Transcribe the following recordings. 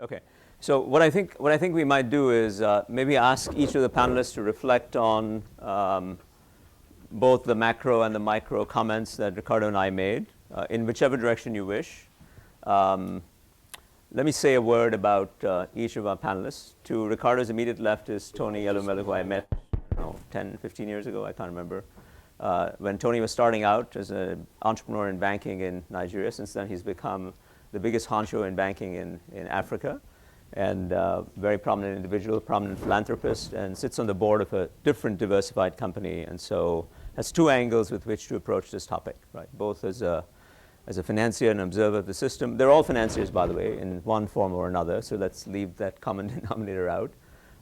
Okay. So what I think we might do is maybe ask each of the panelists to reflect on both the macro and the micro comments that Ricardo and I made, in whichever direction you wish. Let me say a word about each of our panelists. To Ricardo's immediate left is Tony Elumelu, who I met 10, 15 years ago, I can't remember. When Tony was starting out as an entrepreneur in banking in Nigeria. Since then, he's become the biggest honcho in banking in Africa, and very prominent individual, prominent philanthropist, and sits on the board of a different diversified company, and so has two angles with which to approach this topic, right? Both as a financier and observer of the system. They're all financiers, by the way, in one form or another, so let's leave that common denominator out.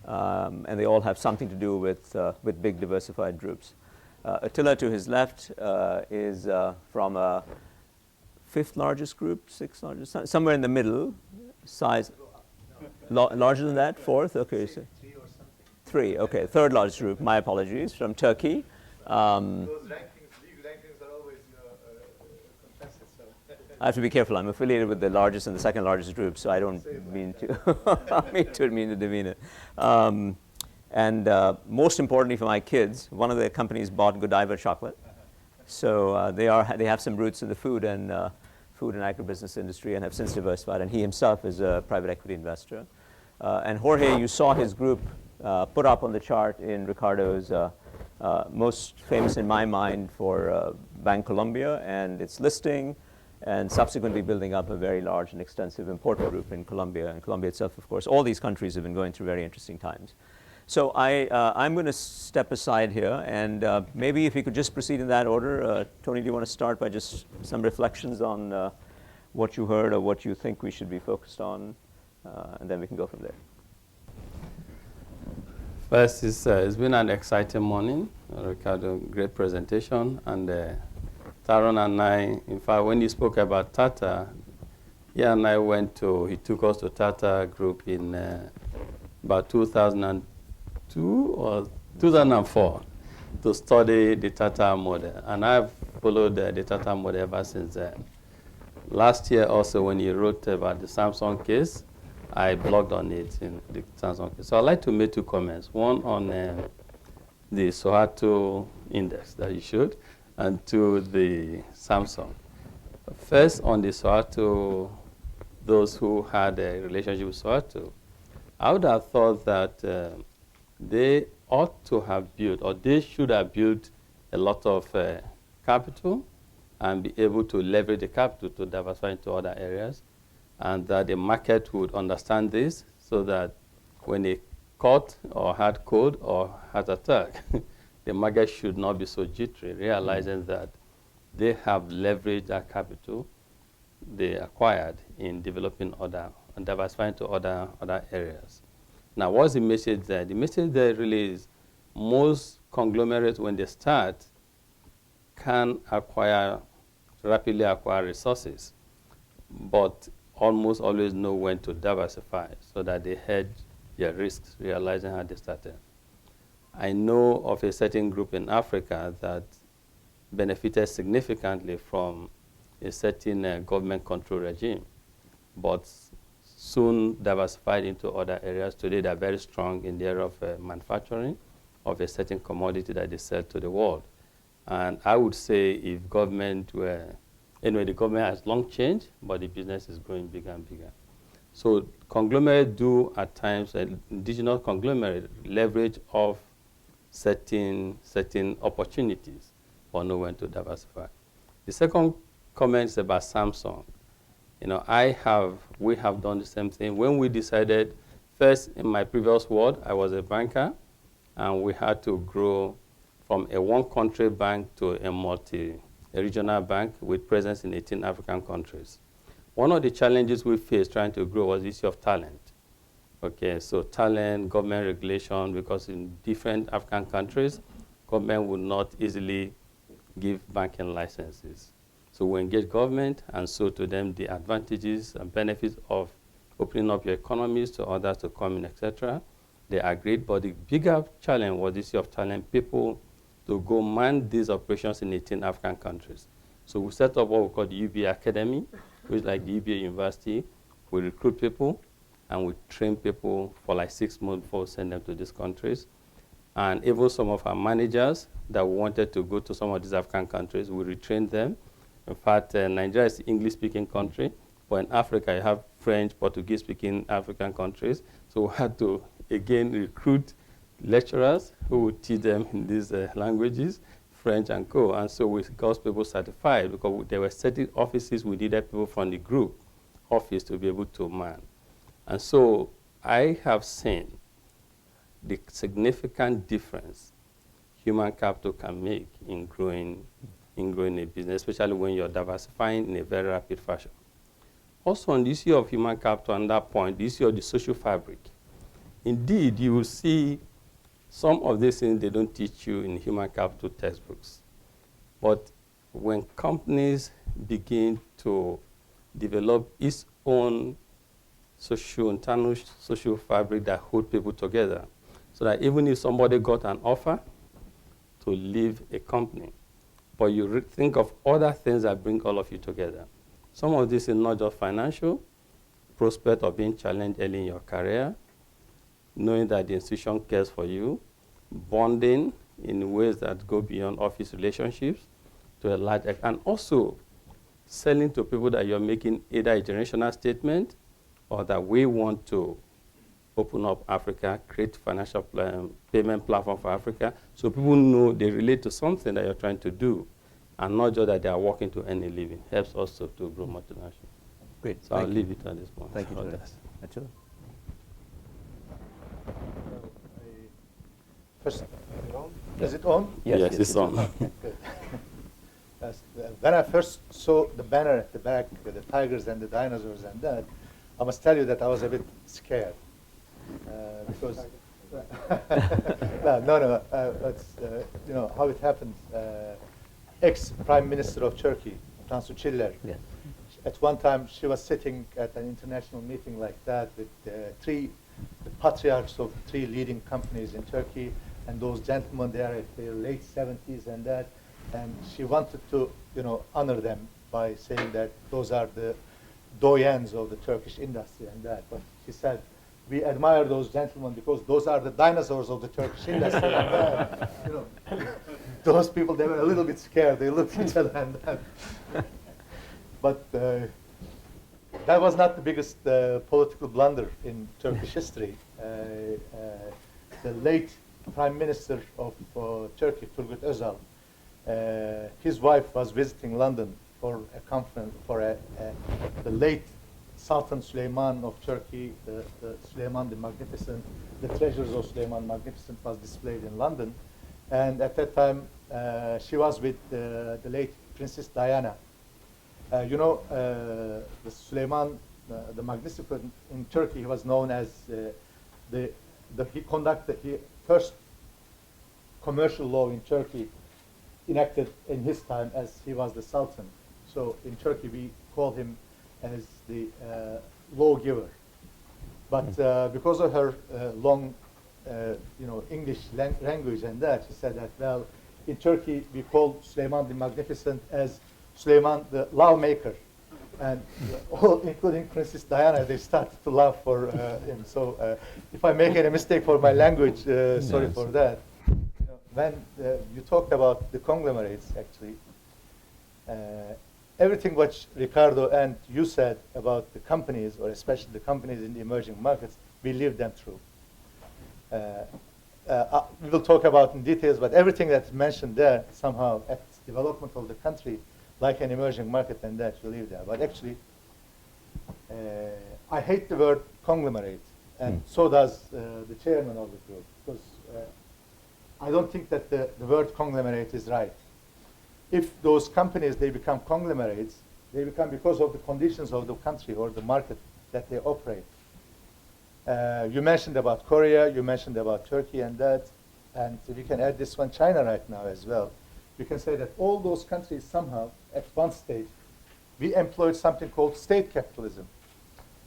And they all have something to do with big diversified groups. Attilla, to his left, is from a fifth largest group, sixth largest, somewhere in the middle, size. Larger than that? Fourth? Okay. So three or something. Three, okay. Third largest group, my apologies, from Turkey. Those rankings are always contested. So. I have to be careful. I'm affiliated with the largest and the second largest group, so I don't mean to demean it. And most importantly for my kids, one of their companies bought Godiva chocolate. So they have some roots in the food and agribusiness industry and have since diversified. And he himself is a private equity investor. And Jorge, you saw his group put up on the chart in Ricardo's, most famous in my mind for Colombia and its listing, and subsequently building up a very large and extensive import group in Colombia. And Colombia itself, of course, all these countries have been going through very interesting times. So I'm going to step aside here, and maybe if you could just proceed in that order. Tony, do you want to start by just some reflections on what you heard or what you think we should be focused on, and then we can go from there. First, it's been an exciting morning. Ricardo, great presentation. And Tarun and I, in fact, when you spoke about Tata, he and I he took us to Tata Group in about 2002 or 2004 to study the Tata model. And I've followed the Tata model ever since then. Last year also, when you wrote about the Samsung case, I blogged on it in the Samsung case. So I'd like to make two comments. One on the Sohato index that you showed, and two, the Samsung. First, on the Sohato, those who had a relationship with Sohato, I would have thought that they ought to have built, or they should have built, a lot of capital and be able to leverage the capital to diversify into other areas, and that the market would understand this so that when they caught or had cold or heart attack, the market should not be so jittery, realizing that they have leveraged that capital they acquired in developing and diversifying to other areas. Now, what's the message there? The message there really is most conglomerates, when they start, can rapidly acquire resources, but almost always know when to diversify so that they hedge their risks, realizing how they started. I know of a certain group in Africa that benefited significantly from a certain government control regime, but soon diversified into other areas. Today, they're very strong in the area of manufacturing of a certain commodity that they sell to the world. And I would say if government were, anyway, the government has long changed, but the business is growing bigger and bigger. So conglomerates do at times, indigenous conglomerate leverage of certain opportunities, but know when to diversify. The second comment is about Samsung. You know, we have done the same thing. When we decided, first in my previous world, I was a banker, and we had to grow from a one-country bank to a regional bank with presence in 18 African countries. One of the challenges we faced trying to grow was the issue of talent. Okay, so talent, government regulation, because in different African countries, government would not easily give banking licenses. So we engage government and show to them the advantages and benefits of opening up your economies to others to come in, etc. They agreed, but the bigger challenge was the issue of talent, people to go man these operations in 18 African countries. So we set up what we call the UBA Academy, which is like the UBA University. We recruit people, and we train people for like 6 months before we send them to these countries. And even some of our managers that wanted to go to some of these African countries, we retrained them. In fact, Nigeria is an English-speaking country, but in Africa, you have French, Portuguese-speaking African countries. So we had to, again, recruit lecturers who would teach them in these languages, French and co. And so we got people certified because there were certain offices we needed people from the group office to be able to man. And so I have seen the significant difference human capital can make in growing a business, especially when you're diversifying in a very rapid fashion. Also, on the issue of human capital, on that point, the issue of the social fabric. Indeed, you will see some of these things they don't teach you in human capital textbooks. But when companies begin to develop its own internal social fabric that hold people together, so that even if somebody got an offer to leave a company, but you think of other things that bring all of you together. Some of this is not just financial, prospect of being challenged early in your career, knowing that the institution cares for you, bonding in ways that go beyond office relationships to a large extent, and also selling to people that you're making either a generational statement or that we want to open up Africa, create financial payment platform for Africa, so people know they relate to something that you're trying to do, and not just that they are working to earn a living. Helps also to grow multinational. Great. So I'll leave it at this point. Thank you, Jorge. Atilla? First, is it on? Yes, it's on. Good. When I first saw the banner at the back, with the tigers and the dinosaurs and that, I must tell you that I was a bit scared. Because it's, you know how it happened. Ex-Prime Minister of Turkey, Tansu Çiller. Yes. At one time, she was sitting at an international meeting like that with the patriarchs of 3 leading companies in Turkey, and those gentlemen, they are at their late 70s and that, and she wanted to, you know, honor them by saying that those are the doyens of the Turkish industry and that. But she said, we admire those gentlemen because those are the dinosaurs of the Turkish industry. And, you know, those people, they were a little bit scared. They looked at each other and that. But that was not the biggest political blunder in Turkish history. The late Prime Minister of Turkey, Turgut Özal, his wife was visiting London for a conference for the late Sultan Süleyman of Turkey, the Süleyman the Magnificent, the treasures of Süleyman Magnificent was displayed in London. And at that time, she was with the late Princess Diana. You know, the Süleyman, the Magnificent in Turkey, he was known as he conducted the first commercial law in Turkey enacted in his time as he was the Sultan. So in Turkey, we call him as the lawgiver. But because of her long, you know, English language and that, she said that, well, in Turkey, we call Süleyman the Magnificent as Süleyman the lawmaker. And all, including Princess Diana, they started to laugh for him. So if I make any mistake for my language, sorry for that. You know, when you talked about the conglomerates, actually, everything what Ricardo and you said about the companies, or especially the companies in the emerging markets, we live them through. We will talk about in details, but everything that's mentioned there, somehow, at development of the country, like an emerging market, and that we live there. But actually, I hate the word conglomerate, and so does the chairman of the group, because I don't think that the word conglomerate is right. If those companies, they become conglomerates, they become because of the conditions of the country or the market that they operate. You mentioned about Korea, you mentioned about Turkey and that, and we can add this one, China right now as well. You can say that all those countries somehow, at one stage, we employed something called state capitalism.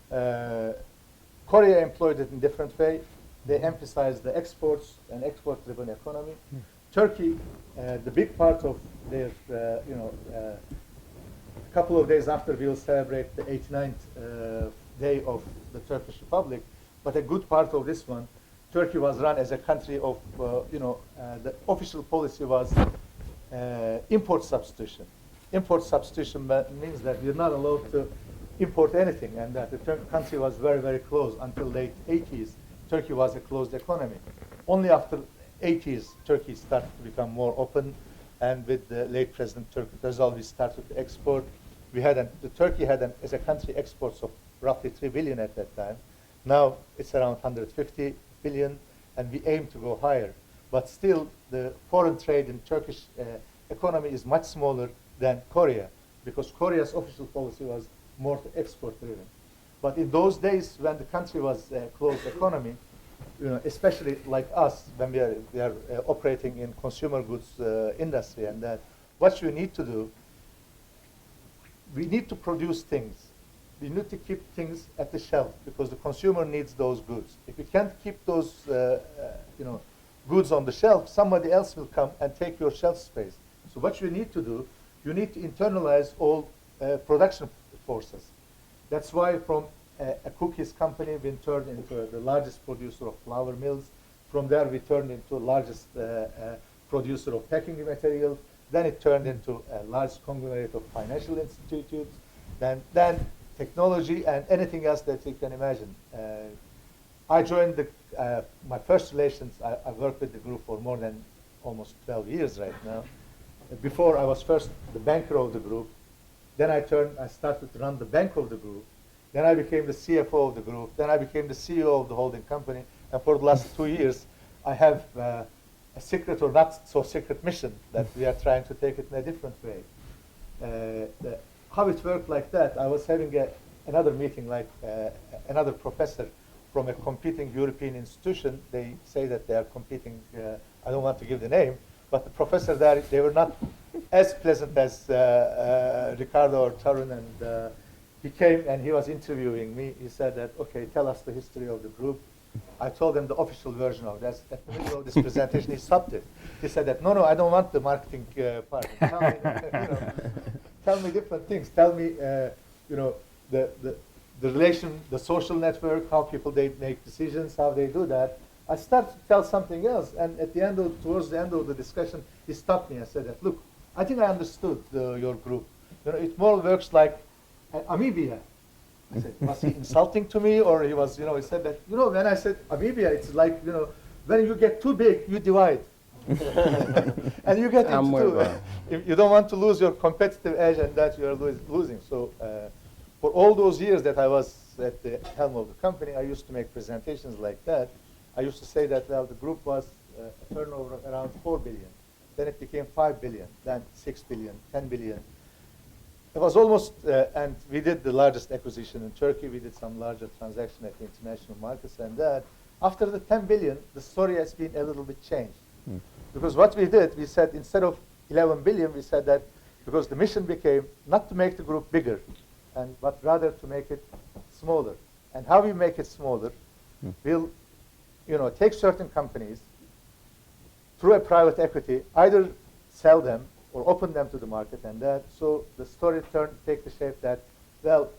Korea employed it in a different way. They emphasized the exports and export-driven economy. Turkey, the big part of their, a couple of days after we'll celebrate the 89th day of the Turkish Republic, but a good part of this one, Turkey was run as a country of, the official policy was import substitution. Import substitution means that we're not allowed to import anything, and that the country was very, very closed until late 80s. Turkey was a closed economy. Only after 80s, Turkey started to become more open, and with the late President Turgut Özal, we started to export. Turkey had, as a country, exports of roughly 3 billion at that time. Now it's around 150 billion, and we aim to go higher. But still, the foreign trade in Turkish economy is much smaller than Korea, because Korea's official policy was more export driven. But in those days, when the country was a closed economy, especially like us, when we are operating in consumer goods industry, and that, what you need to do, we need to produce things. We need to keep things at the shelf because the consumer needs those goods. If you can't keep those, goods on the shelf, somebody else will come and take your shelf space. So what you need to do, you need to internalize all production forces. That's why from a cookies company, we turned into the largest producer of flour mills. From there, we turned into the largest producer of packing materials. Then it turned into a large conglomerate of financial institutes. Then technology and anything else that you can imagine. I joined my first relations. I worked with the group for more than almost 12 years right now. Before, I was first the banker of the group. Then I started to run the bank of the group. Then I became the CFO of the group. Then I became the CEO of the holding company. And for the last 2 years, I have a secret or not so secret mission that we are trying to take it in a different way. How it worked like that, I was having another meeting like another professor from a competing European institution. They say that they are competing, I don't want to give the name, but the professor there, they were not as pleasant as Ricardo or Tarun, and he came and he was interviewing me. He said that, okay, tell us the history of the group. I told him the official version of that. At the middle of this presentation, he stopped it. He said that, no, I don't want the marketing part. Tell me, tell me different things. Tell me, the relation, the social network, how people they make decisions, how they do that. I started to tell something else, and at the end towards the end of the discussion, he stopped me and said that, look, I think I understood your group. It more works like amoeba. I said, was he insulting to me, or he was, he said that, when I said amoeba, it's like, when you get too big, you divide. And you get into if you don't want to lose your competitive edge, and that you are losing. So for all those years that I was at the helm of the company, I used to make presentations like that. I used to say that, well, the group was a turnover of around 4 billion. Then it became 5 billion, then 6 billion, 10 billion. It was almost, and we did the largest acquisition in Turkey. We did some larger transaction at the international markets, and that. After the 10 billion, the story has been a little bit changed. Because what we did, we said instead of 11 billion, we said that because the mission became not to make the group bigger, but rather to make it smaller. And how we make it smaller, we'll take certain companies through a private equity, either sell them or open them to the market, and that. So the story take the shape that, well,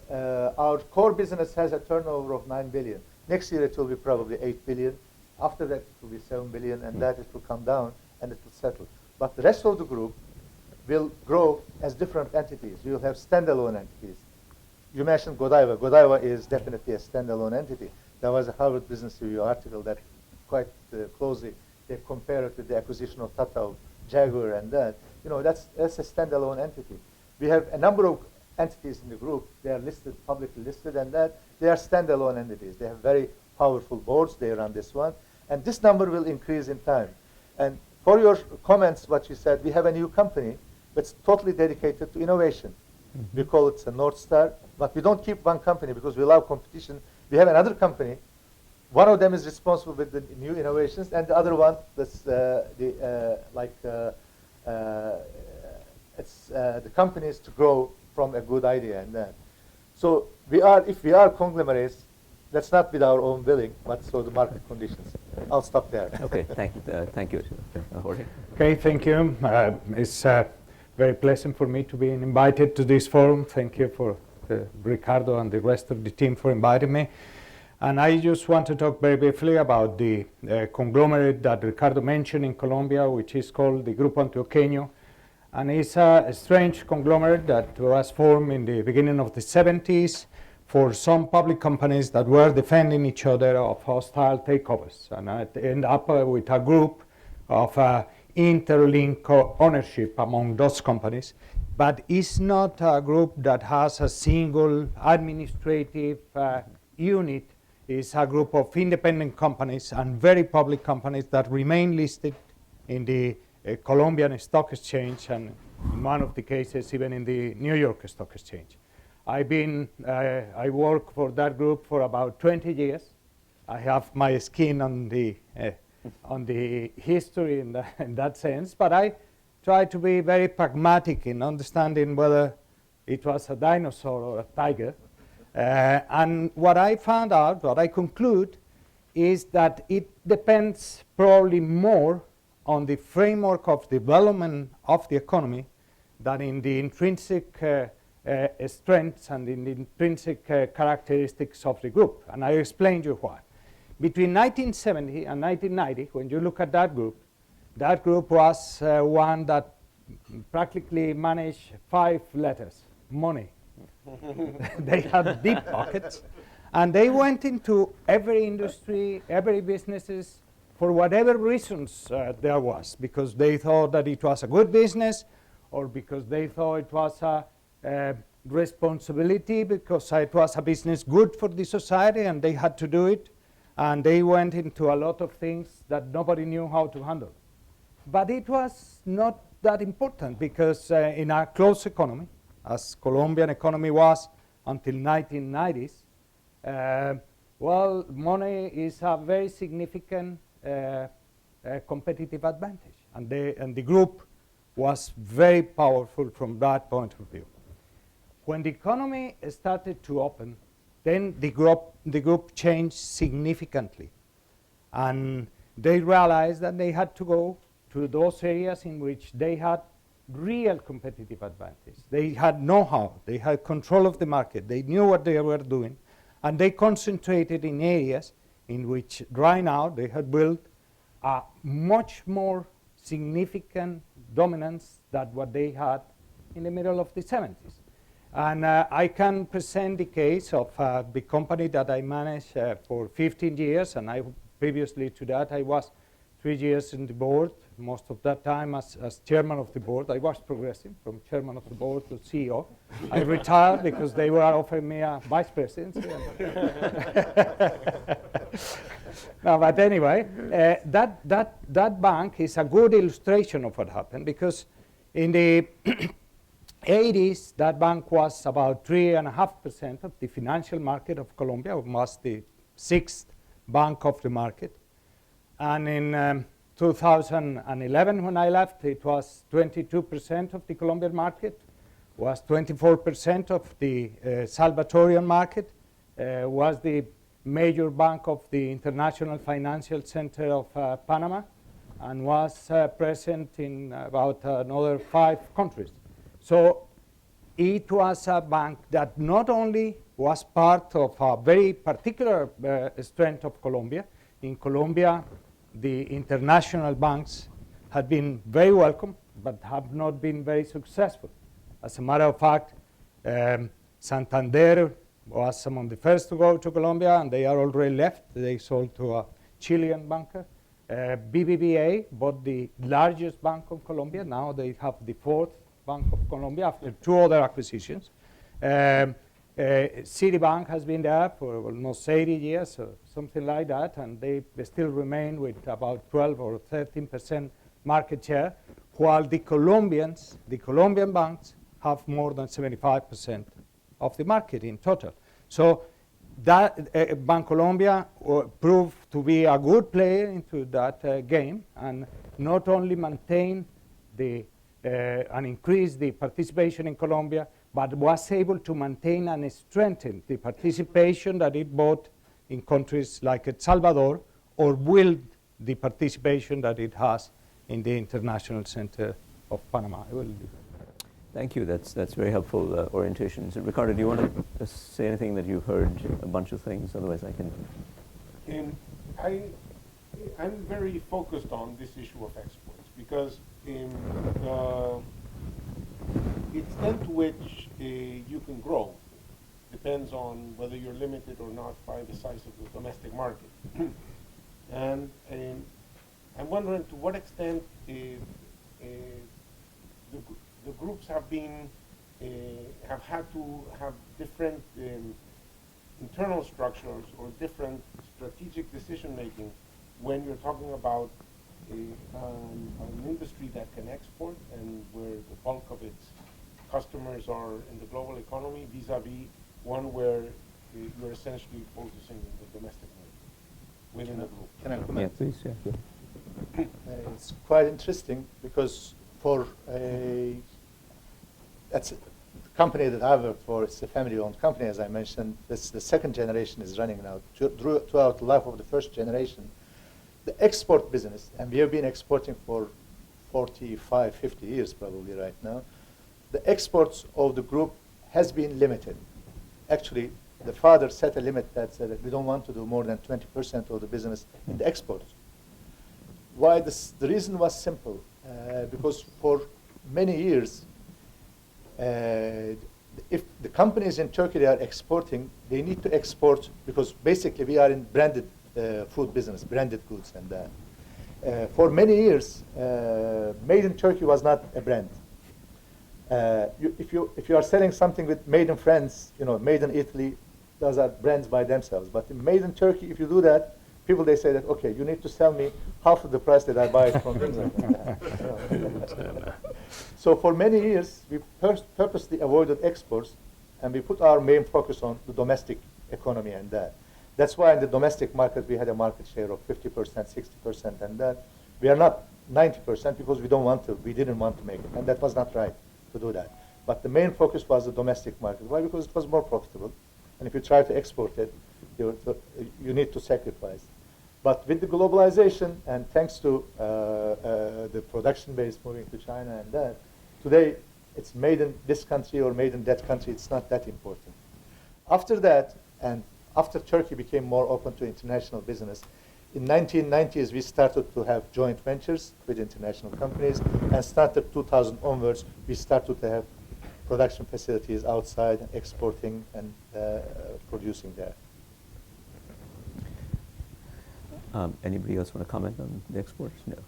our core business has a turnover of 9 billion. Next year it will be probably 8 billion. After that it will be 7 billion, and that it will come down and it will settle. But the rest of the group will grow as different entities. You will have standalone entities. You mentioned Godiva. Godiva is definitely a standalone entity. There was a Harvard Business Review article that quite closely they compare it with the acquisition of Tata, Jaguar, and that. That's a standalone entity. We have a number of entities in the group. They are listed, publicly listed, and that they are standalone entities. They have very powerful boards. They run this one, and this number will increase in time. And for your comments, what you said, we have a new company that's totally dedicated to innovation. We call it a North Star, but we don't keep one company because we allow competition. We have another company. One of them is responsible with the new innovations, and the other one that's the company is to grow from a good idea and that. So if we are conglomerates, that's not with our own willing, but so the market conditions. I'll stop there. Okay, thank you, Jorge. Okay, thank you. It's very pleasant for me to be invited to this forum. Thank you for Ricardo and the rest of the team for inviting me. And I just want to talk very briefly about the conglomerate that Ricardo mentioned in Colombia, which is called the Grupo Antioqueño. And it's a strange conglomerate that was formed in the beginning of the 70s for some public companies that were defending each other of hostile takeovers. And it ended up with a group of interlinked ownership among those companies. But it's not a group that has a single administrative unit. It's a group of independent companies and very public companies that remain listed in the Colombian Stock Exchange, and in one of the cases even in the New York Stock Exchange. I work for that group for about 20 years. I have my skin on the history in that sense, but I try to be very pragmatic in understanding whether it was a dinosaur or a tiger. And what I found out, what I conclude, is that it depends probably more on the framework of development of the economy than in the intrinsic strengths and in the intrinsic characteristics of the group. And I explain you why. Between 1970 and 1990, when you look at that group was one that practically managed 5 letters, money. They had deep pockets, and they went into every industry, every businesses, for whatever reasons there was, because they thought that it was a good business, or because they thought it was a responsibility, because it was a business good for the society and they had to do it, and they went into a lot of things that nobody knew how to handle. But it was not that important, because in a closed economy, as Colombian economy was until 1990s, well, money is a very significant competitive advantage. And the group was very powerful from that point of view. When the economy started to open, then the group changed significantly. And they realized that they had to go to those areas in which they had real competitive advantage. They had know-how, they had control of the market, they knew what they were doing, and they concentrated in areas in which right now they had built a much more significant dominance than what they had in the middle of the 70s. And I can present the case of the company that I managed for 15 years, and previously to that I was 3 years in the board, most of that time as chairman of the board. I was progressing from chairman of the board to CEO. I retired because they were offering me a vice presidency. No, but anyway, that bank is a good illustration of what happened, because in the 80s, that bank was about 3.5% of the financial market of Colombia. It was the 6th bank of the market. And in 2011, when I left, it was 22% of the Colombian market, was 24% of the Salvatorian market, was the major bank of the International Financial Center of Panama, and was present in about another 5 countries. So it was a bank that not only was part of a very particular strength of Colombia. In Colombia, the international banks had been very welcome, but have not been very successful. As a matter of fact, Santander was among the first to go to Colombia, and they are already left. They sold to a Chilean banker. BBVA bought the largest bank of Colombia. Now they have the 4th Bank of Colombia after 2 other acquisitions. Citibank has been there for almost 80 years or something like that, and they still remain with about 12 or 13% market share, while the Colombian banks have more than 75% of the market in total. So that Bancolombia proved to be a good player into that game, and not only maintain and increase the participation in Colombia, but was able to maintain and strengthen the participation that it bought in countries like El Salvador, or build the participation that it has in the International Center of Panama. Thank you. That's very helpful orientation. So, Ricardo, do you want to say anything that you've heard a bunch of things? Otherwise, I can. I'm very focused on this issue of exports because the extent to which you can grow depends on whether you're limited or not by the size of the domestic market. And I'm wondering to what extent the groups have had to have different internal structures or different strategic decision making when you're talking about an industry that can export and where the bulk of its customers are in the global economy vis-a-vis one where you're essentially focusing on the domestic market within the group. Can I comment? Yeah, please. Yeah. It's quite interesting because for that's the company that I work for. It's a family-owned company, as I mentioned. This the second generation is running now. Throughout the life of the first generation, the export business, and we have been exporting for 45, 50 years probably right now. The exports of the group has been limited. Actually, the father set a limit that said that we don't want to do more than 20% of the business in the exports. Why this? The reason was simple, because for many years, if the companies in Turkey they are exporting, they need to export because basically we are in branded food business, branded goods, and that. For many years, made in Turkey was not a brand. If you are selling something with made in France, made in Italy, those are brands by themselves. But made in Turkey, if you do that, people they say that okay, you need to sell me half of the price that I buy it from England. So for many years, we purposely avoided exports, and we put our main focus on the domestic economy and that. That's why in the domestic market we had a market share of 50%, 60%, and that we are not 90% because we didn't want to make it, and that was not right to do that. But the main focus was the domestic market. Why? Because it was more profitable, and if you try to export it, you need to sacrifice. But with the globalization and thanks to the production base moving to China and that, today it's made in this country or made in that country, it's not that important. After that, and after Turkey became more open to international business, in 1990s we started to have joint ventures with international companies, and started 2000 onwards we started to have production facilities outside, exporting and producing there. Anybody else want to comment on the exports? No.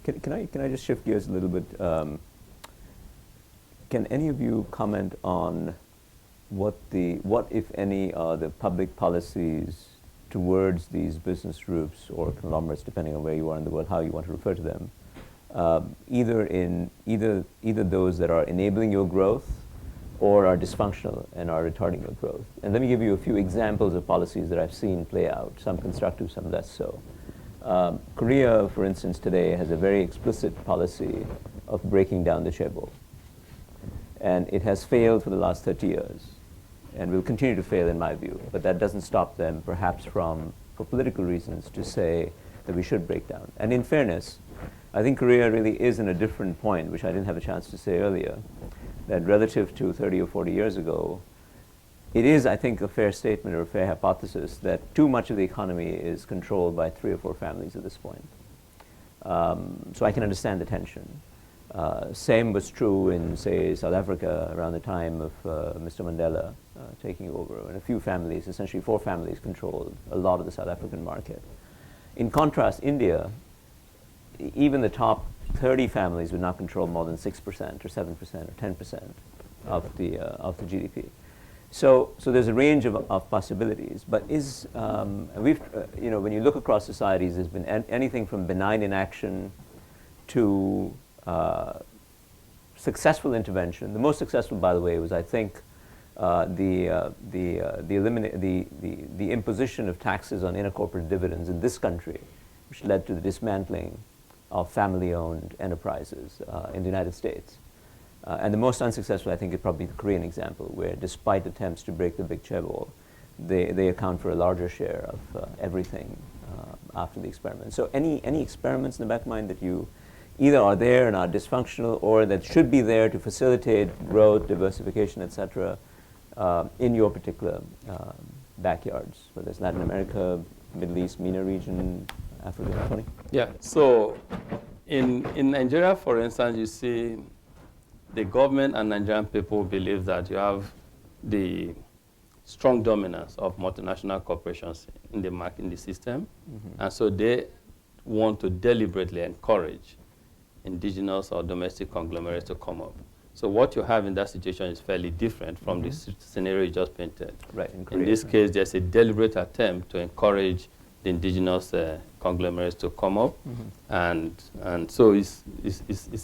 Can I just shift gears a little bit? Can any of you comment on what if any are the public policies towards these business groups or conglomerates, depending on where you are in the world, how you want to refer to them, either those that are enabling your growth or are dysfunctional and are retarding your growth. And let me give you a few examples of policies that I've seen play out, some constructive, some less so. Korea, for instance, today has a very explicit policy of breaking down the chaebol. And it has failed for the last 30 years, and will continue to fail in my view. But that doesn't stop them, perhaps for political reasons, to say that we should break down. And in fairness, I think Korea really is in a different point, which I didn't have a chance to say earlier, that relative to 30 or 40 years ago, it is, I think, a fair statement or a fair hypothesis that too much of the economy is controlled by 3 or 4 families at this point. So I can understand the tension. Same was true in, say, South Africa around the time of Mr. Mandela taking over, and a few families, essentially 4 families, controlled a lot of the South African market. In contrast, India, even the top 30 families would not control more than 6% or 7% or 10% of the GDP. So there's a range of possibilities. But when you look across societies, there's been anything from benign inaction to successful intervention. The most successful, by the way, was, I think, the imposition of taxes on intercorporate dividends in this country, which led to the dismantling of family-owned enterprises in the United States. And the most unsuccessful, I think, is probably the Korean example, where despite attempts to break the big chaebol, they account for a larger share of everything after the experiment. So any experiments in the back of mind that you either are there and are dysfunctional or that should be there to facilitate growth, diversification, etc., in your particular backyards, whether it's Latin America, Middle East, MENA region, Africa? Tony? Yeah, so in Nigeria, for instance, you see the government and Nigerian people believe that you have the strong dominance of multinational corporations in the system, and so they want to deliberately encourage indigenous or domestic conglomerates to come up. So what you have in that situation is fairly different from the scenario you just painted. Right. In this case, there's a deliberate attempt to encourage the indigenous conglomerates to come up, and so it's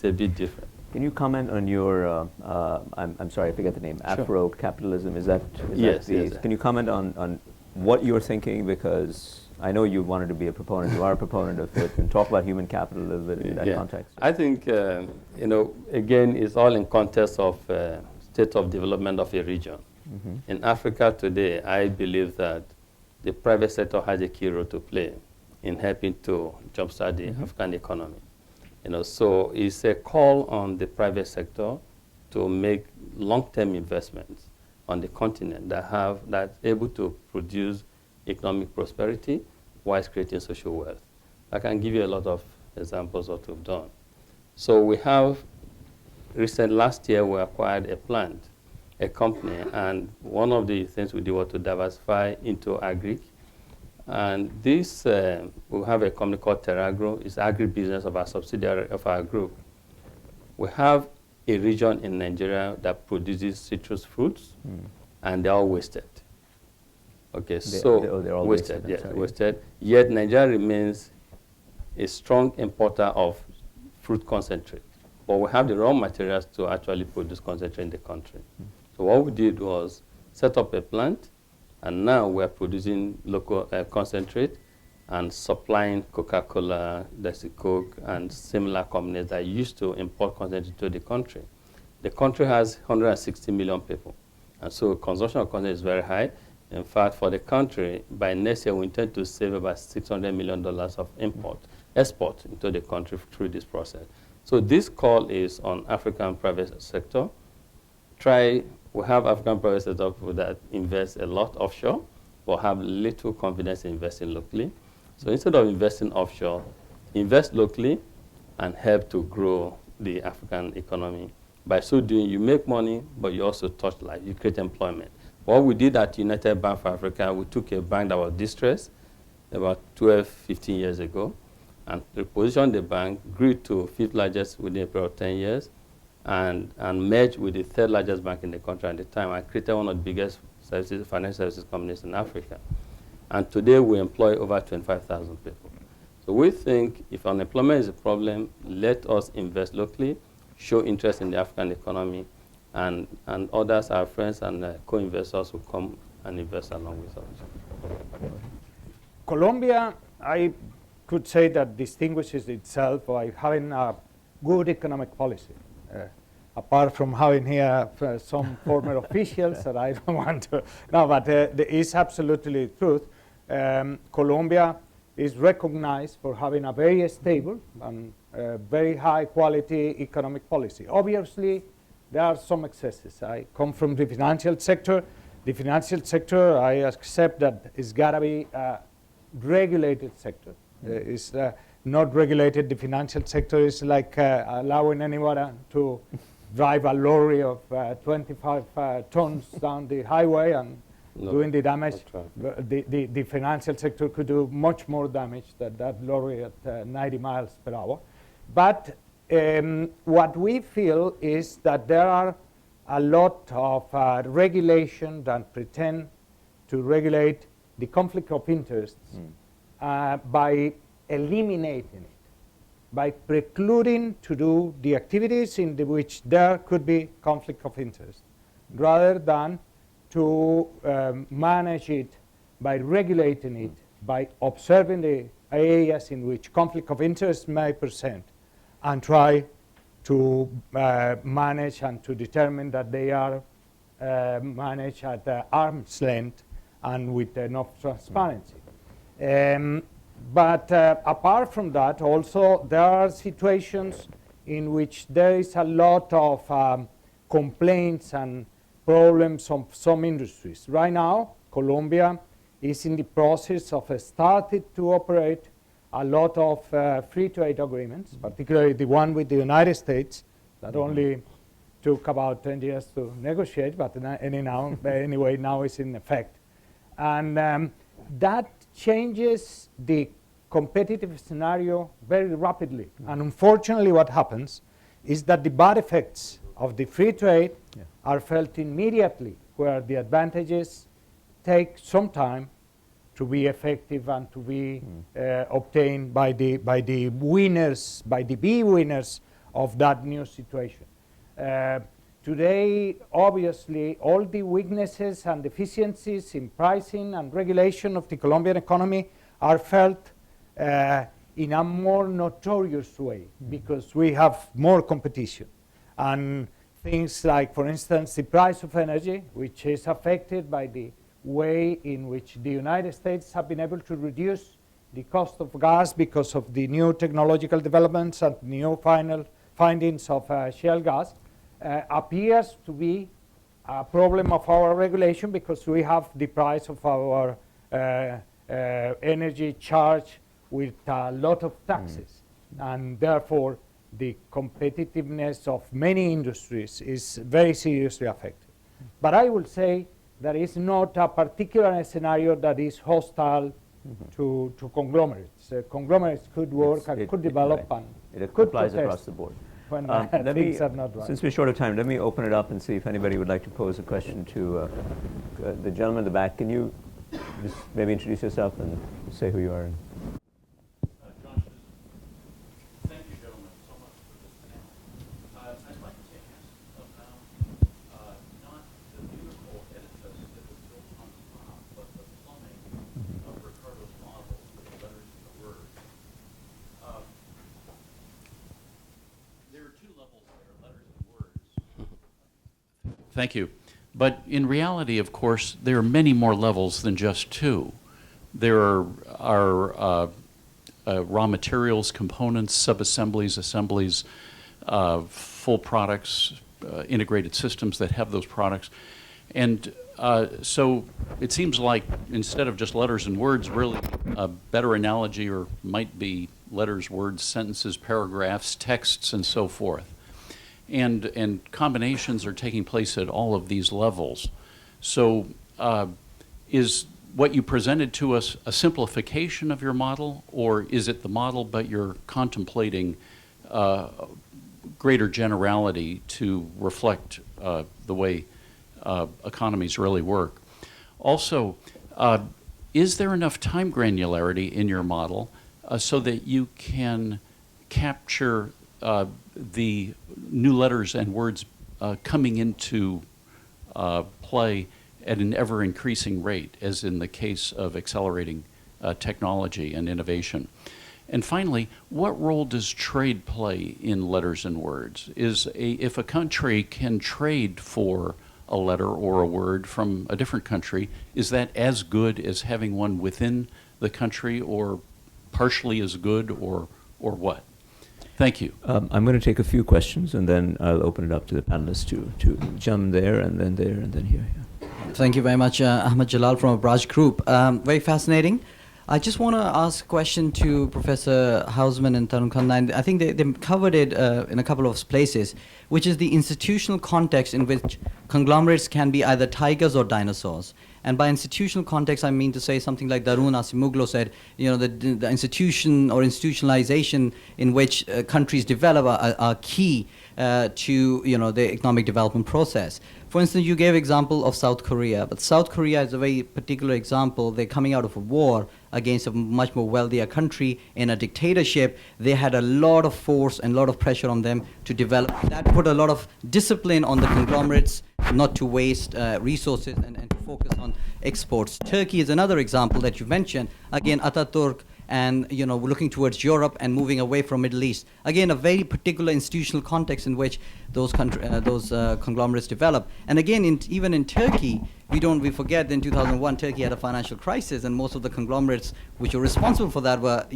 a bit different. Can you comment on your, I'm sorry, I forget the name, Afro-capitalism, is that Yes, the, yes. Can you comment on what you're thinking, because I know you wanted to be a proponent, you are a proponent of it, and talk about human capital a little bit in that context. I think, again, it's all in context of state of development of a region. In Africa today, I believe that the private sector has a key role to play in helping to jumpstart the African economy. So it's a call on the private sector to make long-term investments on the continent that's able to produce economic prosperity whilst creating social wealth. I can give you a lot of examples of what we've done. So we have last year we acquired a company, and one of the things we did was to diversify into agri. And this, we have a company called Teragro. It's agribusiness of our subsidiary of our group. We have a region in Nigeria that produces citrus fruits, and they're all wasted. Okay, they're all wasted, yes, wasted. Yet Nigeria remains a strong importer of fruit concentrate. But we have the raw materials to actually produce concentrate in the country. So what we did was set up a plant, and now we're producing local concentrate and supplying Coca-Cola, Desi Coke, and similar companies that used to import concentrate to the country. The country has 160 million people, and so consumption of concentrate is very high. In fact, for the country, by next year, we intend to save about $600 million of export into the country through this process. So this call is on African private sector. We have African private sector that invest a lot offshore, but have little confidence in investing locally. So instead of investing offshore, invest locally and help to grow the African economy. By so doing, you make money, but you also touch life. You create employment. What we did at United Bank for Africa, we took a bank that was distressed about 12, 15 years ago, and repositioned the bank, grew to 5th largest within a period of 10 years, and merged with the 3rd largest bank in the country at the time, and created one of the biggest financial services companies in Africa. And today we employ over 25,000 people. So we think if unemployment is a problem, let us invest locally, show interest in the African economy, and others, our friends and co-investors, will come and invest along with us. Colombia, I could say that distinguishes itself by having a good economic policy. Apart from having here some former officials that I don't want to, no, but it's absolutely the truth. Colombia is recognized for having a very stable and very high quality economic policy. Obviously, there are some excesses. I come from the financial sector. The financial sector, I accept that it's got to be a regulated sector. It's not regulated. The financial sector is like allowing anyone to drive a lorry of 25 tons down the highway and doing the damage. The financial sector could do much more damage than that lorry at 90 miles per hour. But what we feel is that there are a lot of regulation that pretend to regulate the conflict of interests by eliminating it, by precluding to do the activities in which there could be conflict of interest, rather than to manage it by regulating it, by observing the areas in which conflict of interest may present, and try to manage and to determine that they are managed at arm's length and with enough transparency. But apart from that, also there are situations in which there is a lot of complaints and problems of some industries. Right now, Colombia is in the process of starting to operate a lot of free trade agreements, particularly the one with the United States that only took about 10 years to negotiate, but anyway, now it's in effect. And that changes the competitive scenario very rapidly. And unfortunately, what happens is that the bad effects of the free trade are felt immediately, where the advantages take some time to be effective and to be obtained by the winners, by the big winners of that new situation. Today, obviously, all the weaknesses and deficiencies in pricing and regulation of the Colombian economy are felt in a more notorious way because we have more competition. And things like, for instance, the price of energy, which is affected by the way in which the United States have been able to reduce the cost of gas because of the new technological developments and new findings of shale gas, appears to be a problem of our regulation because we have the price of our energy charged with a lot of taxes. And therefore, the competitiveness of many industries is very seriously affected. But I will say there is not a particular scenario that is hostile to conglomerates. Conglomerates could work and could develop and it could applies protest across the board. when things are not right. Since we're short of time, let me open it up and see if anybody would like to pose a question to the gentleman in the back. Can you just maybe introduce yourself and say who you are? Thank you, gentlemen, so much for this panel. I'd like to ask about not the beautiful edifice that was built on top, but the plumbing of Ricardo's model with the letters and the words. There are two levels there, letters and words. Thank you. But in reality, of course, there are many more levels than just two. There are raw materials, components, sub-assemblies, assemblies, full products, integrated systems that have those products. And so it seems like instead of just letters and words, really a better analogy or might be letters, words, sentences, paragraphs, texts, and so forth. And combinations are taking place at all of these levels. So is what you presented to us a simplification of your model, or is it the model but you're contemplating greater generality to reflect the way economies really work? Also, is there enough time granularity in your model so that you can capture the new letters and words coming into play at an ever-increasing rate, as in the case of accelerating technology and innovation? And finally, what role does trade play in letters and words? If a country can trade for a letter or a word from a different country, is that as good as having one within the country, or partially as good, or what? Thank you. I'm going to take a few questions, and then I'll open it up to the panelists to jump there, and then here. Yeah. Thank you very much, Ahmed Jalal from Abraj Group. Very fascinating. I just want to ask a question to Professor Hausmann and Tarun Khanna. I think they covered it in a couple of places, which is the institutional context in which conglomerates can be either tigers or dinosaurs. And by institutional context, I mean to say something like Tarun Asimuglo said, the institution or institutionalization in which countries develop are key to the economic development process. For instance, you gave example of South Korea, but South Korea is a very particular example. They're coming out of a war against a much more wealthier country in a dictatorship. They had a lot of force and a lot of pressure on them to develop. That put a lot of discipline on the conglomerates not to waste resources and to focus on exports. Turkey is another example that you mentioned. Again, Ataturk and looking towards Europe and moving away from Middle East. Again, a very particular institutional context in which those conglomerates develop. And again, even in Turkey, we forget that in 2001 Turkey had a financial crisis, and most of the conglomerates which were responsible for that were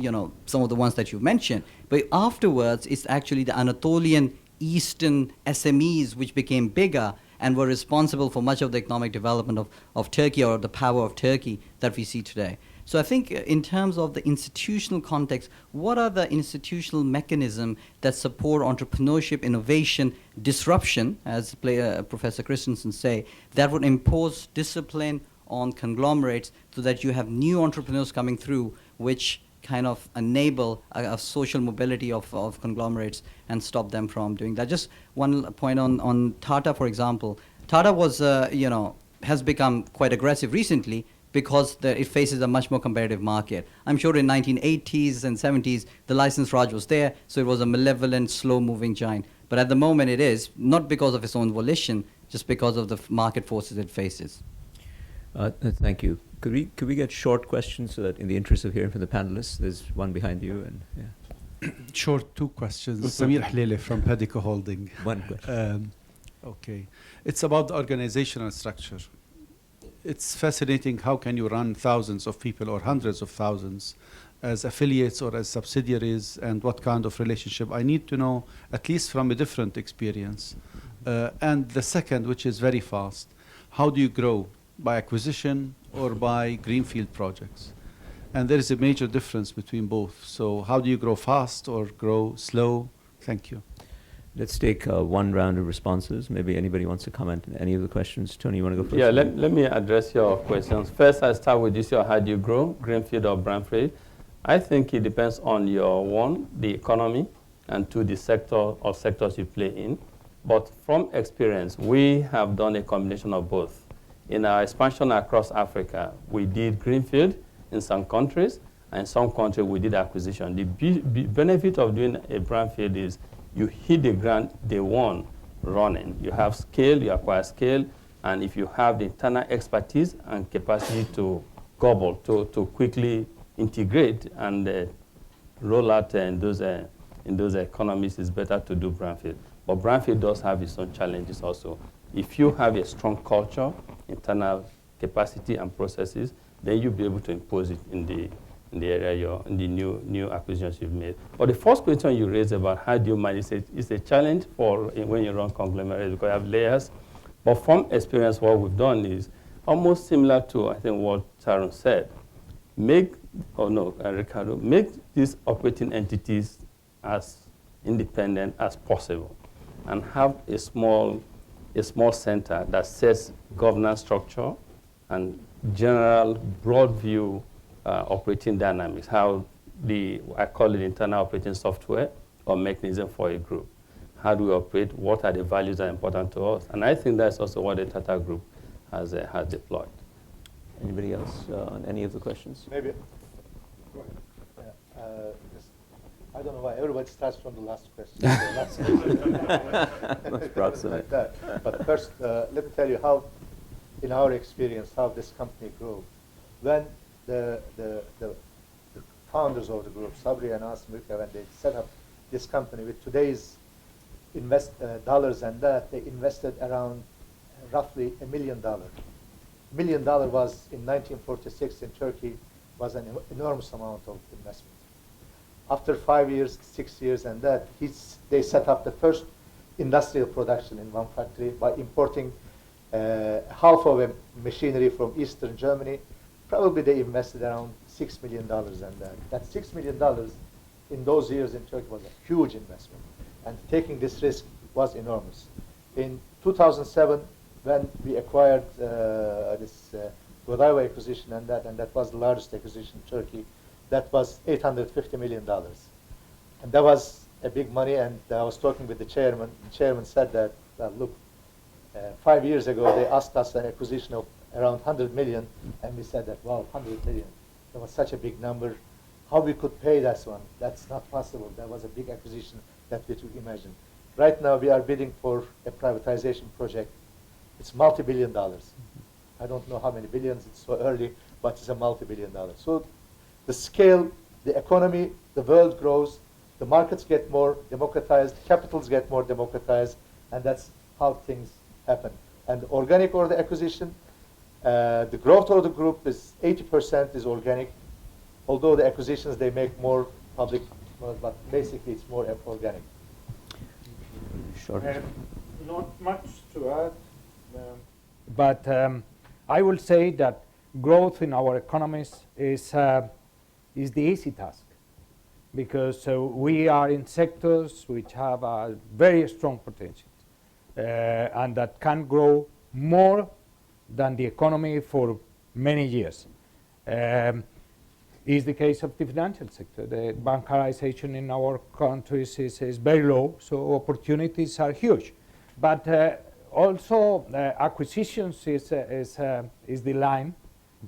some of the ones that you mentioned. But afterwards, it's actually the Anatolian Eastern SMEs which became bigger and were responsible for much of the economic development of Turkey, or the power of Turkey that we see today. So I think in terms of the institutional context, what are the institutional mechanisms that support entrepreneurship, innovation, disruption, as Professor Christensen say, that would impose discipline on conglomerates so that you have new entrepreneurs coming through which kind of enable a social mobility of conglomerates and stop them from doing that. Just one point on Tata, for example. Tata was, has become quite aggressive recently because it faces a much more competitive market. I'm sure in 1980s and 70s, the license Raj was there, so it was a malevolent, slow-moving giant. But at the moment it is, not because of its own volition, just because of the market forces it faces. Thank you. Could we get short questions so that in the interest of hearing from the panelists, there's one behind you and yeah. Short, two questions. Samir Hlele from Pedico Holding. One question. Okay. It's about the organizational structure. It's fascinating how can you run thousands of people or hundreds of thousands as affiliates or as subsidiaries, and what kind of relationship. I need to know, at least from a different experience. And the second, which is very fast, how do you grow? By acquisition or by greenfield projects? And there is a major difference between both. So how do you grow fast or grow slow? Thank you. Let's take one round of responses. Maybe anybody wants to comment on any of the questions. Tony, you want to go first? Yeah, let me address your questions. First, I start with this, how do you grow, greenfield or brownfield? I think it depends on the economy, and two, the sector or sectors you play in. But from experience, we have done a combination of both. In our expansion across Africa, we did greenfield in some countries, and in some countries we did acquisition. The benefit of doing a brownfield is you hit the ground day one running. You have scale, you acquire scale, and if you have the internal expertise and capacity to gobble, to quickly integrate and roll out in those economies, it's better to do brownfield. But brownfield does have its own challenges also. If you have a strong culture, internal capacity and processes, then you'll be able to impose it in the area in the new acquisitions you've made. But the first question you raised about how do you manage it is a challenge when you run conglomerates, because you have layers. But from experience, what we've done is almost similar to, I think, what Tarun said. Ricardo, make these operating entities as independent as possible, and have a small center that sets governance structure and general broad view operating dynamics, how I call it internal operating software or mechanism for a group. How do we operate? What are the values that are important to us? And I think that's also what the Tata Group has deployed. Anybody else on any of the questions? Maybe. I don't know why everybody starts from the last question. That's approximate. But first, let me tell you how, in our experience, how this company grew. When the founders of the group, Sabri and Ülker, when they set up this company with today's dollars and that, they invested around roughly $1 million. $1 million was, in 1946 in Turkey, was an enormous amount of investment. After 5 years, 6 years, and that, they set up the first industrial production in one factory by importing half of a machinery from Eastern Germany. Probably they invested around $6 million, and that $6 million in those years in Turkey was a huge investment. And taking this risk was enormous. In 2007, when we acquired this Godiva acquisition, and that was the largest acquisition in Turkey, that was $850 million. And that was a big money, and I was talking with the chairman. The chairman said that, look, 5 years ago they asked us an acquisition of around 100 million, and we said that, wow, 100 million. That was such a big number. How we could pay that one? That's not possible. That was a big acquisition that we could imagine. Right now we are bidding for a privatization project. It's multi-billion dollars. I don't know how many billions, it's so early, but it's a multi-billion dollars. So the scale the economy, the world grows, the markets get more democratized, capitals get more democratized, and that's how things happen. And organic or the acquisition, the growth of the group is 80% is organic, although the acquisitions, they make more public, but basically it's more organic. Sure. Not much to add, but I will say that growth in our economies is the easy task, because we are in sectors which have a very strong potential and that can grow more than the economy for many years. Is the case of the financial sector. The bancarization in our countries is very low, so opportunities are huge. But also acquisitions is the line,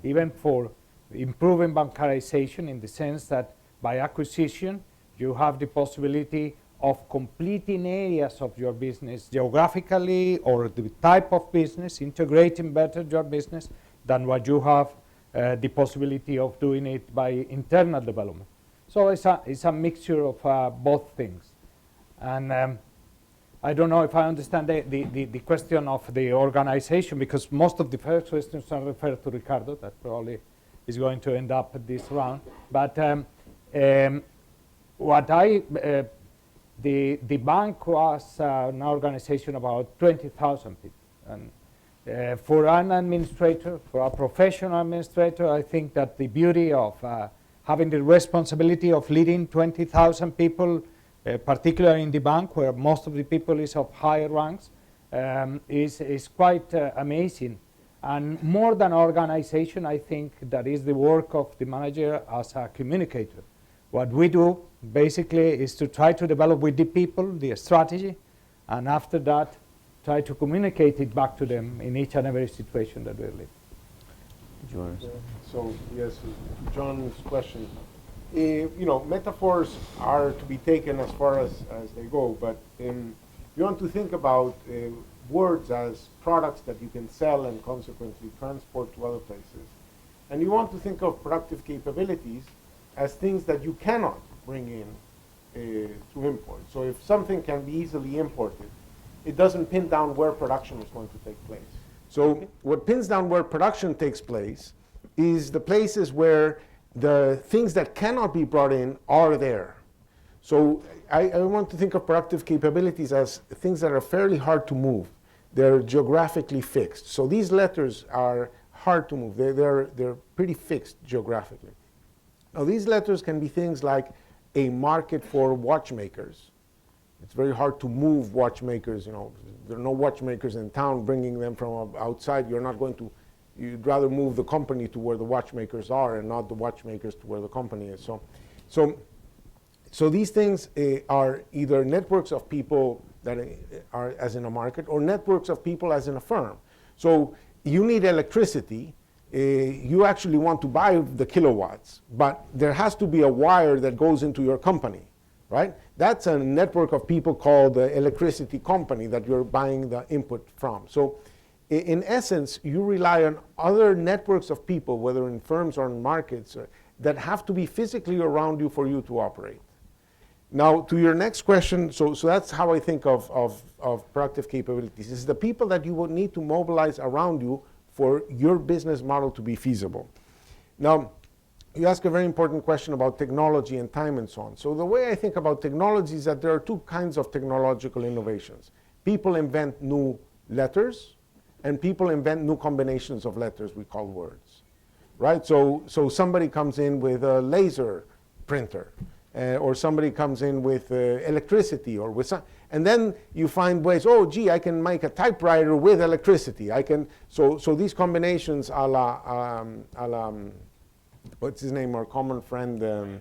even for improving bancarization, in the sense that by acquisition you have the possibility of completing areas of your business geographically, or the type of business, integrating better your business than what you have the possibility of doing it by internal development. So it's a mixture of both things. And I don't know if I understand the question of the organization, because most of the first questions are referred to Ricardo, that probably is going to end up at this round. But the bank was an organization about 20,000 people. And for an administrator, for a professional administrator, I think that the beauty of having the responsibility of leading 20,000 people, particularly in the bank, where most of the people is of higher ranks, is quite amazing. And more than organization, I think that is the work of the manager as a communicator. What we do basically is to try to develop with the people the strategy, and after that try to communicate it back to them in each and every situation that we live. So yes, John's question. You know, metaphors are to be taken as far as they go, but you want to think about words as products that you can sell and consequently transport to other places. And you want to think of productive capabilities as things that you cannot bring in through import. So if something can be easily imported, it doesn't pin down where production is going to take place. So what pins down where production takes place is the places where the things that cannot be brought in are there. So I want to think of productive capabilities as things that are fairly hard to move. They're geographically fixed. So these letters are hard to move. They're pretty fixed geographically. Now these letters can be things like a market for watchmakers. It's very hard to move watchmakers. You know, there are no watchmakers in town. Bringing them from outside, you're not going to. You'd rather move the company to where the watchmakers are, and not the watchmakers to where the company is. So these things are either networks of people that are as in a market, or networks of people as in a firm. So you need electricity. You actually want to buy the kilowatts, but there has to be a wire that goes into your company, right? That's a network of people called the electricity company that you're buying the input from. So in essence, you rely on other networks of people, whether in firms or in markets, that have to be physically around you for you to operate. Now, to your next question, so that's how I think of productive capabilities. It's the people that you would need to mobilize around you for your business model to be feasible. Now, you ask a very important question about technology and time and so on. So the way I think about technology is that there are two kinds of technological innovations. People invent new letters, and people invent new combinations of letters we call words, right? So somebody comes in with a laser printer, or somebody comes in with electricity, or with some, and then you find ways, oh, gee, I can make a typewriter with electricity. I can, so these combinations a la, what's his name, our common friend,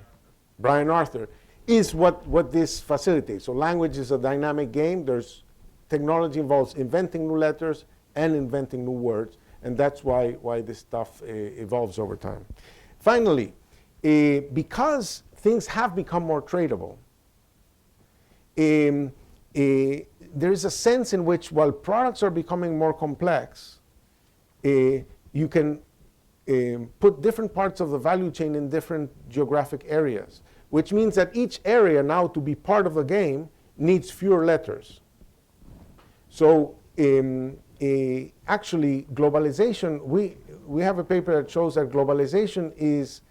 Brian Arthur, is what this facilitates. So language is a dynamic game. There's technology involves inventing new letters and inventing new words, and that's why this stuff evolves over time. Finally, because things have become more tradable, there is a sense in which, while products are becoming more complex, you can put different parts of the value chain in different geographic areas, which means that each area now to be part of the game needs fewer letters. So actually globalization, we have a paper that shows that globalization is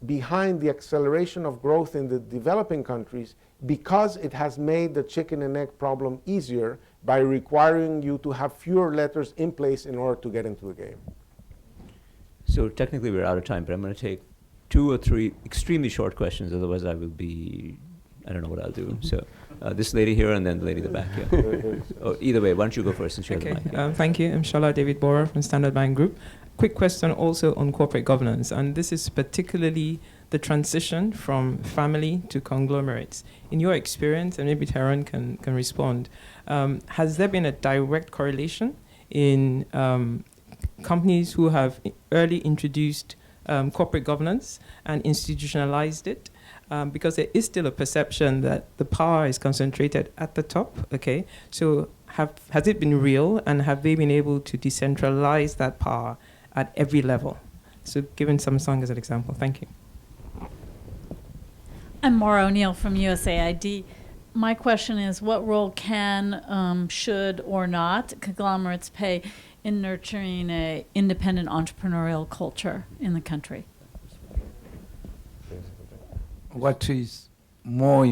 behind the acceleration of growth in the developing countries because it has made the chicken and egg problem easier by requiring you to have fewer letters in place in order to get into the game. So technically we're out of time, but I'm going to take 2 or 3 extremely short questions, otherwise I will be, I don't know what I'll do. So this lady here and then the lady in the back. Yeah. Oh, either way, why don't you go first and share the mic. Yeah. Thank you. I'm Shola David Bora from Standard Bank Group. Quick question also on corporate governance, and this is particularly the transition from family to conglomerates. In your experience, and maybe Tarun can respond, has there been a direct correlation in companies who have early introduced corporate governance and institutionalized it? Because there is still a perception that the power is concentrated at the top, okay? So has it been real, and have they been able to decentralize that power at every level? So given Samsung as an example, thank you. I'm Maura O'Neill from USAID. My question is, what role can, should, or not conglomerates play in nurturing an independent entrepreneurial culture in the country? What is more,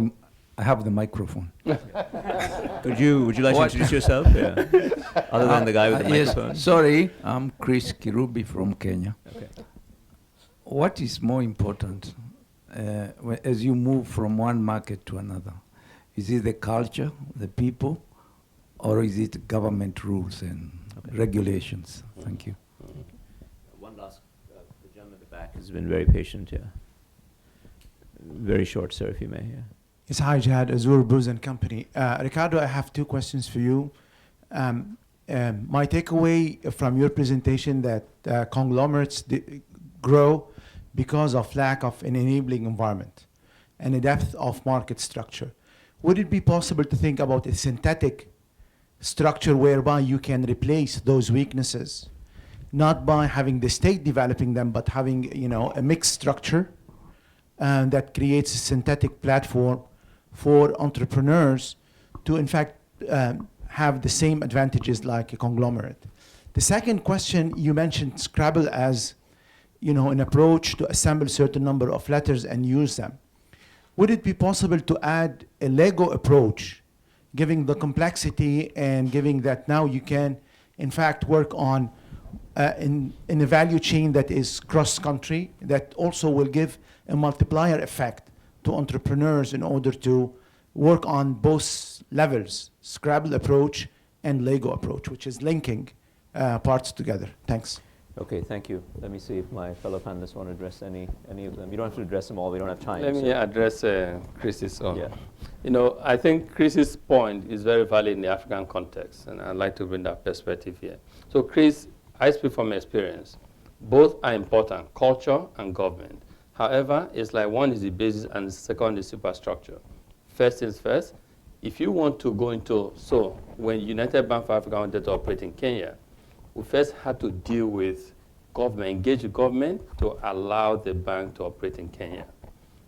I have the microphone. Would you like to introduce yourself? Yeah. Other than the guy with the microphone. Yes, sorry, I'm Chris Kirubi from Kenya. Okay. What is more important as you move from one market to another? Is it the culture, the people, or is it government rules and regulations? Thank you. One last, the gentleman in the back has been very patient, yeah. Very short, sir, if you may, yeah. Yes, hi, Jihad, Azur Booz and Company. Ricardo, I have 2 questions for you. My takeaway from your presentation that conglomerates grow because of lack of an enabling environment and a depth of market structure. Would it be possible to think about a synthetic structure whereby you can replace those weaknesses, not by having the state developing them, but having a mixed structure that creates a synthetic platform for entrepreneurs to, in fact, have the same advantages like a conglomerate? The second question, you mentioned Scrabble as an approach to assemble a certain number of letters and use them. Would it be possible to add a Lego approach, giving the complexity and giving that now you can, in fact, work on in a value chain that is cross-country, that also will give a multiplier effect to entrepreneurs in order to work on both levels, Scrabble approach and Lego approach, which is linking parts together. Thanks. Okay, thank you. Let me see if my fellow panelists want to address any of them. You don't have to address them all. We don't have time. Let me address Chris's own. Yeah. I think Chris's point is very valid in the African context, and I'd like to bring that perspective here. So, Chris, I speak from experience. Both are important, culture and government. However, it's like one is the basis and the second is superstructure. First things first, if you want to go into, so when United Bank for Africa wanted to operate in Kenya, we first had to deal with government, engage the government to allow the bank to operate in Kenya.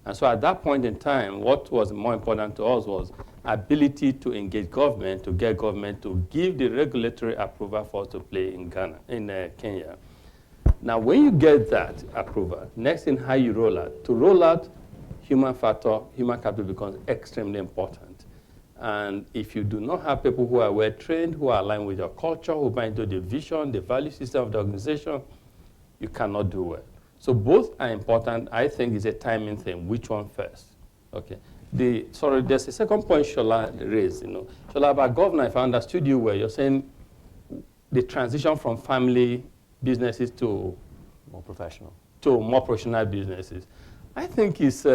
And so at that point in time, what was more important to us was ability to engage government, to get government to give the regulatory approval for us to play in Kenya. Now, when you get that approval, next thing how you roll out. To roll out, human factor, human capital becomes extremely important. And if you do not have people who are well trained, who are aligned with your culture, who buy into the vision, the value system of the organization, you cannot do well. So both are important. I think it's a timing thing. Which one first? Okay. There's a second point Shola raised. Shola, about governance, if I understood you well, you're saying the transition from family businesses to more professional businesses. I think it's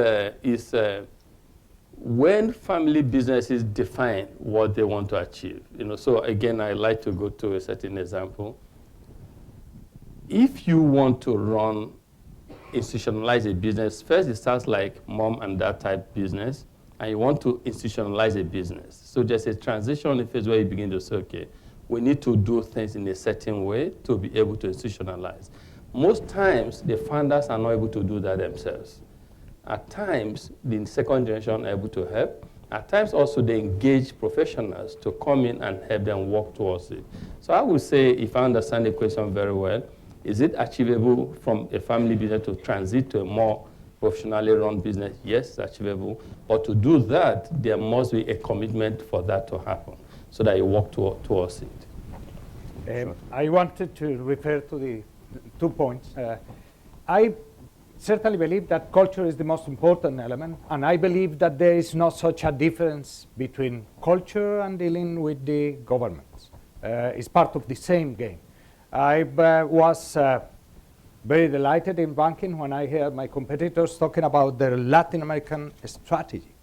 when family businesses define what they want to achieve. So again, I like to go to a certain example. If you want to institutionalize a business, first it starts like mom and dad type business, and you want to institutionalize a business. So there's a transition phase where you begin to say, okay, we need to do things in a certain way to be able to institutionalize. Most times, the founders are not able to do that themselves. At times, the second generation are able to help. At times also, they engage professionals to come in and help them work towards it. So I would say, if I understand the question very well, is it achievable from a family business to transit to a more professionally run business? Yes, it's achievable. But to do that, there must be a commitment for that to happen so that you work towards it. I wanted to refer to the 2 points. I certainly believe that culture is the most important element, and I believe that there is not such a difference between culture and dealing with the governments. It's part of the same game. I was very delighted in banking when I heard my competitors talking about their Latin American strategy.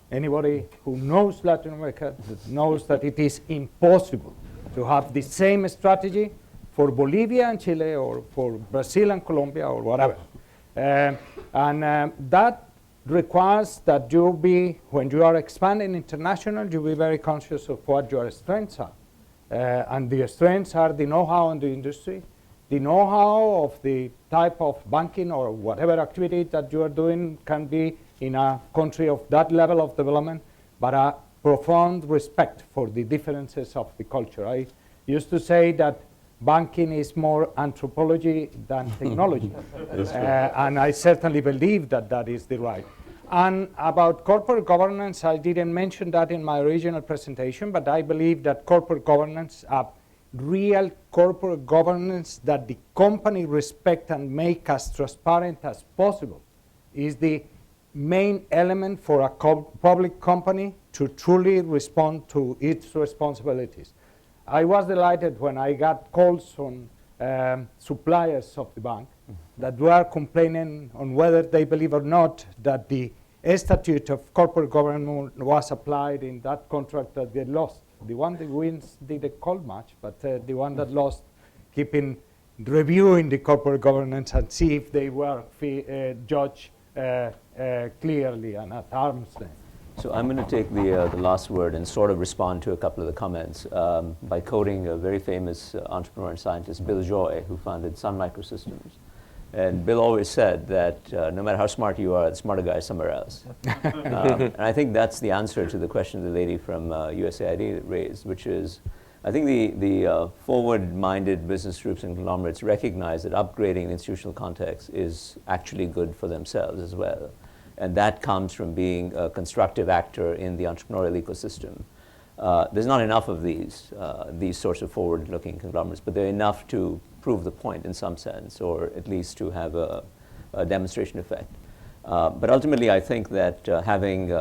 Anybody who knows Latin America knows that it is impossible to have the same strategy for Bolivia and Chile, or for Brazil and Colombia, or whatever. That requires that you be, when you are expanding international, you be very conscious of what your strengths are. And the strengths are the know-how in the industry, the know-how of the type of banking or whatever activity that you are doing can be in a country of that level of development, but a profound respect for the differences of the culture. I used to say that banking is more anthropology than technology. And I certainly believe that that is the right. And about corporate governance, I didn't mention that in my original presentation, but I believe that corporate governance, real corporate governance that the company respect and make as transparent as possible, is the main element for a public company to truly respond to its responsibilities. I was delighted when I got calls on suppliers of the bank that were complaining on whether they believe or not that the statute of corporate governance was applied in that contract that they lost. The one that wins didn't call much, but the one that lost, keeping reviewing the corporate governance and see if they were judged clearly and at arm's length. So I'm going to take the last word and sort of respond to a couple of the comments by quoting a very famous entrepreneur and scientist, Bill Joy, who founded Sun Microsystems. And Bill always said that no matter how smart you are, the smarter guy is somewhere else. And I think that's the answer to the question the lady from USAID raised, which is, I think the forward-minded business groups and conglomerates recognize that upgrading the institutional context is actually good for themselves as well. And that comes from being a constructive actor in the entrepreneurial ecosystem. There's not enough of these sorts of forward-looking conglomerates, but they're enough to prove the point in some sense, or at least to have a demonstration effect. But ultimately, I think that having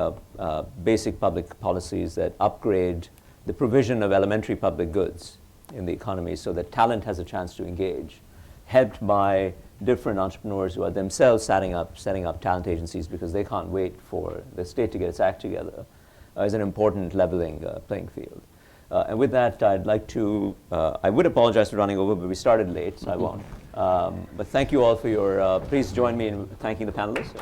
basic public policies that upgrade the provision of elementary public goods in the economy so that talent has a chance to engage, helped by different entrepreneurs who are themselves setting up talent agencies because they can't wait for the state to get its act together, is an important leveling playing field. And with that, I'd like to, I would apologize for running over, but we started late, so I won't. But thank you all for your, please join me in thanking the panelists.